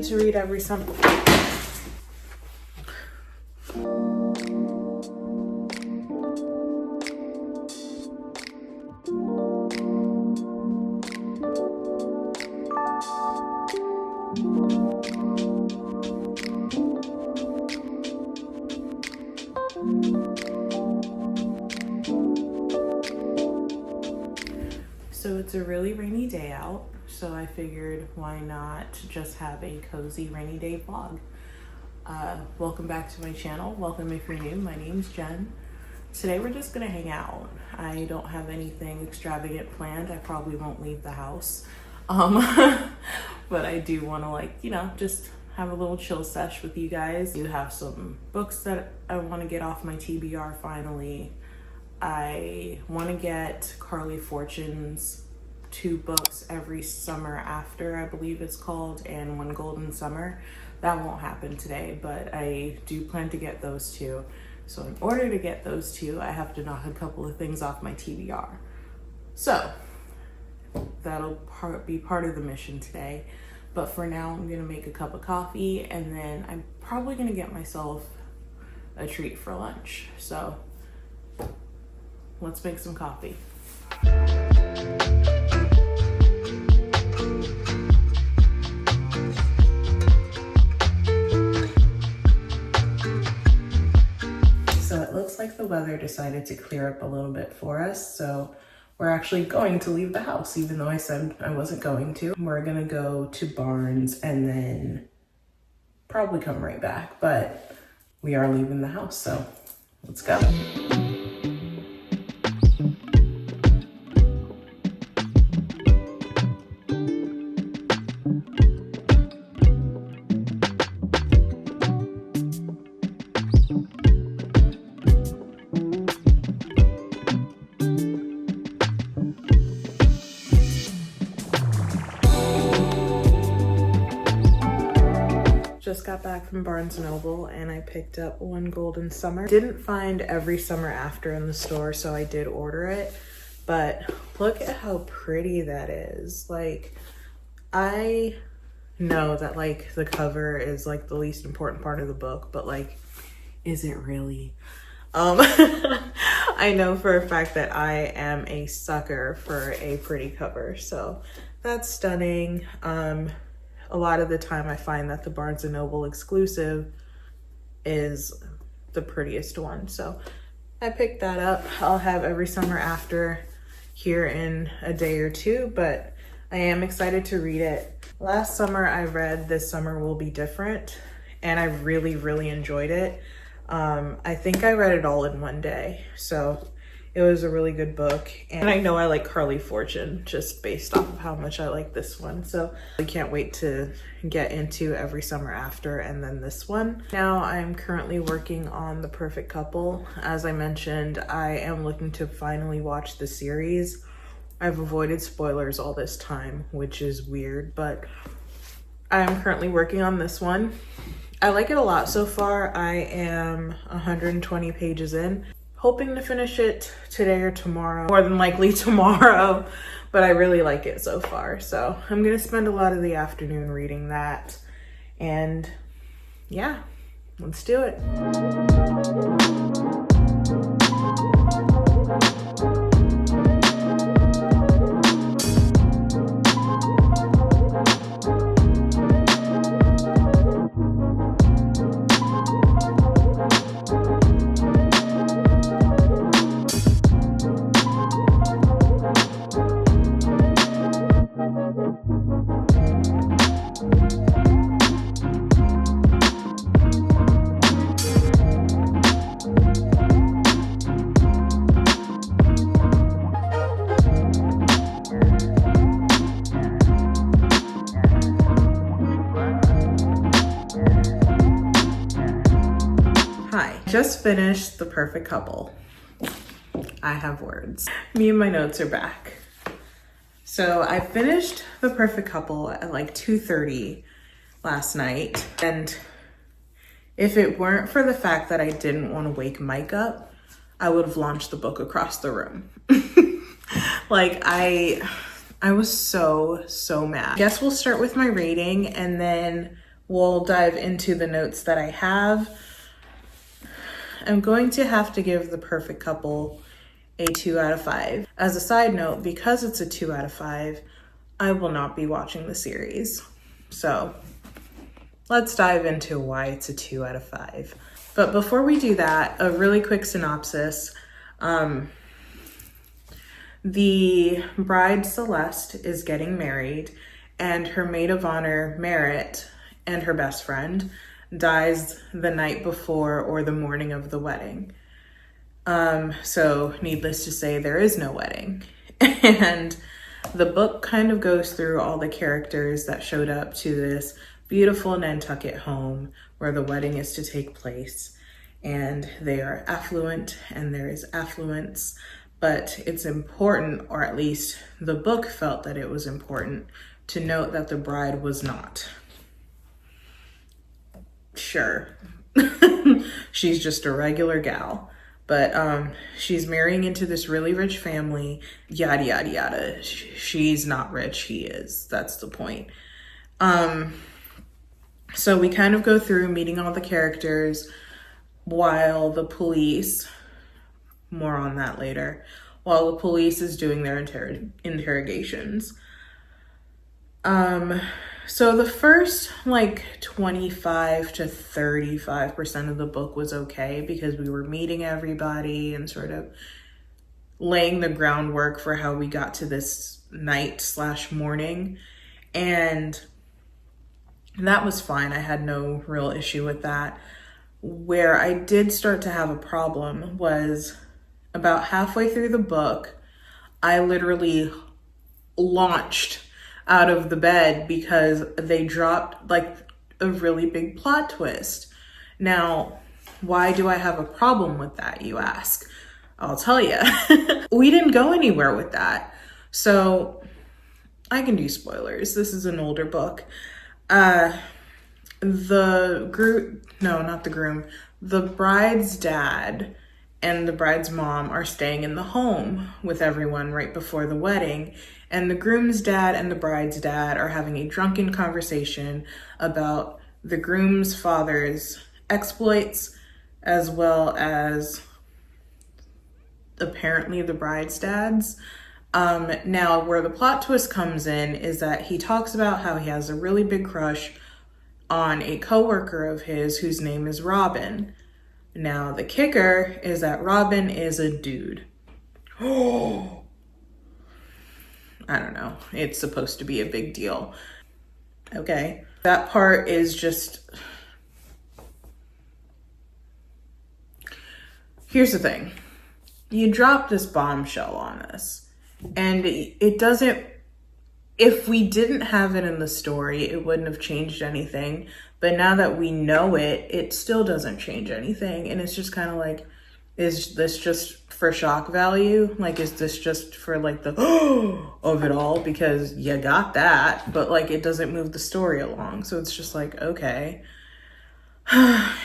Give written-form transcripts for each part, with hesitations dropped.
excited to read every summer. So it's a really rainy day out, so I figured why not just have a cozy rainy day vlog. Welcome back to my channel. Welcome if you're new. My name's Jen. Today we're just gonna hang out. I don't have anything extravagant planned. I probably won't leave the house. But I do wanna just have a little chill sesh with you guys. I do have some books that I wanna get off my TBR finally. I want to get Carly Fortune's 2 books every summer after, I believe it's called, and One Golden Summer. That won't happen today, but I do plan to get those 2. So in order to get those 2, I have to knock a couple of things off my TBR. So that'll be part of the mission today. But for now, I'm gonna make a cup of coffee, and then I'm probably gonna get myself a treat for lunch. So let's make some coffee. So it looks like the weather decided to clear up a little bit for us. So we're actually going to leave the house, even though I said I wasn't going to. We're gonna go to Barnes and then probably come right back, but we are leaving the house, so let's go. Just got back from Barnes & Noble and I picked up One Golden Summer. Didn't find Every Summer After in the store, so I did order it. But look at how pretty that is. Like, I know that like the cover is like the least important part of the book, but like, is it really? I know for a fact that I am a sucker for a pretty cover, so that's stunning. A lot of the time I find that the Barnes & Noble exclusive is the prettiest one. So I picked that up. I'll have Every Summer After here in a day or 2, but I am excited to read it. Last summer I read This Summer Will Be Different, and I really, really enjoyed it. I think I read it all in one day. So it was a really good book, and I know I like Carly Fortune just based off of how much I like this one. So I can't wait to get into Every Summer After and then this one. Now I'm currently working on The Perfect Couple. As I mentioned, I am looking to finally watch the series. I've avoided spoilers all this time, which is weird, but I'm currently working on this one. I like it a lot so far. I am 120 pages in. Hoping to finish it today or tomorrow, more than likely tomorrow, but I really like it so far. So I'm gonna spend a lot of the afternoon reading that, and yeah, let's do it. Just finished The Perfect Couple. I have words. Me and my notes are back. So I finished The Perfect Couple at like 2:30 last night. And if it weren't for the fact that I didn't want to wake Mike up, I would have launched the book across the room. Like I was so mad. I guess we'll start with my rating, and then we'll dive into the notes that I have. I'm going to have to give The Perfect Couple a 2 out of 5. As a side note, because it's a 2 out of 5, I will not be watching the series. So let's dive into why it's a 2 out of 5. But before we do that, a really quick synopsis. The bride Celeste is getting married, and her maid of honor Merritt and her best friend dies the night before or the morning of the wedding. So needless to say, there is no wedding. And the book kind of goes through all the characters that showed up to this beautiful Nantucket home where the wedding is to take place. And they are affluent and there is affluence, but it's important, or at least the book felt that it was important, to note that the bride was not. Sure, she's just a regular gal, but she's marrying into this really rich family, yada, yada, yada. She's not rich, he is. That's the point. So we kind of go through meeting all the characters while the police, more on that later, while the police is doing their interrogations. So the first like 25 to 35% of the book was okay because we were meeting everybody and sort of laying the groundwork for how we got to this night/morning. And that was fine. I had no real issue with that. Where I did start to have a problem was about halfway through the book, I literally launched out of the bed because they dropped like a really big plot twist. Now, why do I have a problem with that, you ask? I'll tell you. We didn't go anywhere with that. So I can do spoilers. This is an older book. The bride's dad and the bride's mom are staying in the home with everyone right before the wedding. And the groom's dad and the bride's dad are having a drunken conversation about the groom's father's exploits, as well as apparently the bride's dad's. Now, where the plot twist comes in is that he talks about how he has a really big crush on a coworker of his whose name is Robin. Now, the kicker is that Robin is a dude. Oh, I don't know. It's supposed to be a big deal. Okay. That part is just... Here's the thing. You dropped this bombshell on us. And it doesn't... If we didn't have it in the story, it wouldn't have changed anything. But now that we know it, it still doesn't change anything. And it's just kind of like, is this just for shock value? Like, is this just for like the of it all? Because you got that, but like it doesn't move the story along. So it's just like, okay.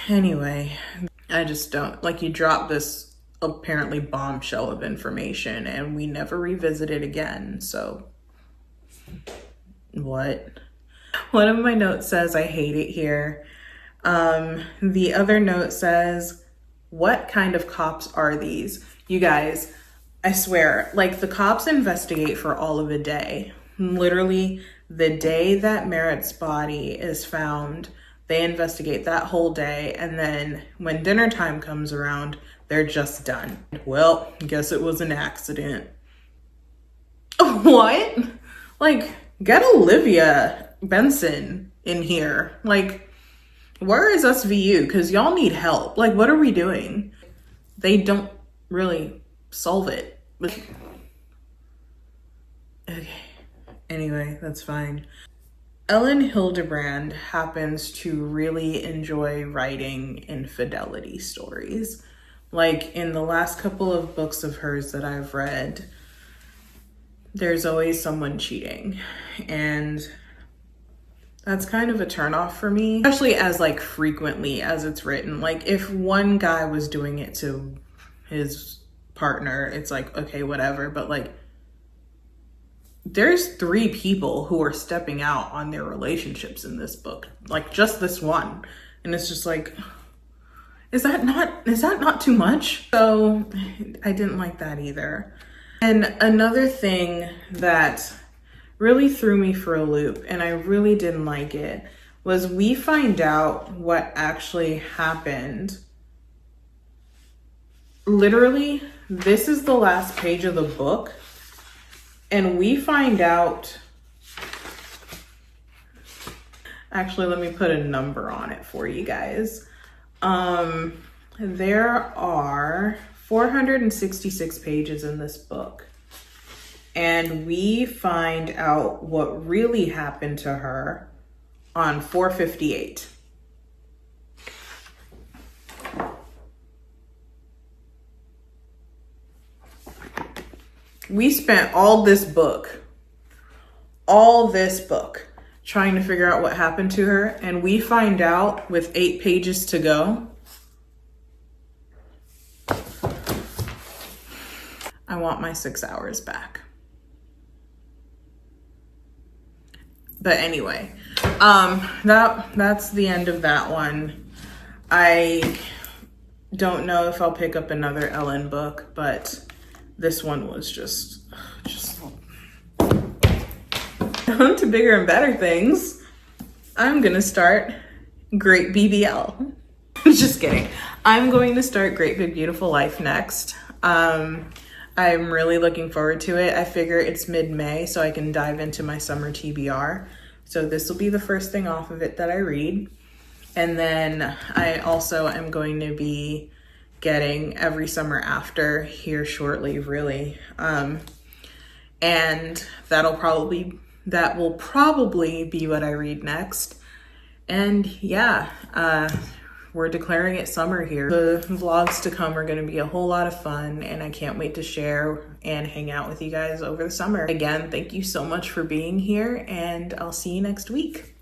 Anyway, I just don't, like, you dropped this apparently bombshell of information and we never revisit it again. So what? One of my notes says, I hate it here. The other note says, what kind of cops are these? You guys, I swear, like, the cops investigate for all of a day. Literally, the day that Merritt's body is found, they investigate that whole day. And then when dinner time comes around, they're just done. Well, guess it was an accident. What? Like, get Olivia Benson in here. Like, where is SVU? Because y'all need help. Like, what are we doing? They don't really solve it. But... okay. Anyway, that's fine. Ellen Hildebrand happens to really enjoy writing infidelity stories. Like, in the last couple of books of hers that I've read, there's always someone cheating. And that's kind of a turnoff for me, especially as like frequently as it's written. Like, if one guy was doing it to his partner, it's like, okay, whatever. But like there's 3 people who are stepping out on their relationships in this book, like just this one. And it's just like, is that not too much? So I didn't like that either. And another thing that really threw me for a loop, and I really didn't like it, was we find out what actually happened. Literally, this is the last page of the book, and we find out, actually, let me put a number on it for you guys. There are 466 pages in this book, and we find out what really happened to her on 458. We spent all this book trying to figure out what happened to her, and we find out with 8 pages to go. I want my 6 hours back. But anyway, that's the end of that one. I don't know if I'll pick up another Ellen book, but this one was just on to bigger and better things. I'm gonna start Great BBL. Just kidding. I'm going to start Great Big Beautiful Life next. I'm really looking forward to it. I figure it's mid-May, so I can dive into my summer TBR. So this will be the first thing off of it that I read. And then I also am going to be getting Every Summer After here shortly, really. And that will probably be what I read next. And yeah, we're declaring it summer here. The vlogs to come are going to be a whole lot of fun, and I can't wait to share and hang out with you guys over the summer. Again, thank you so much for being here, and I'll see you next week.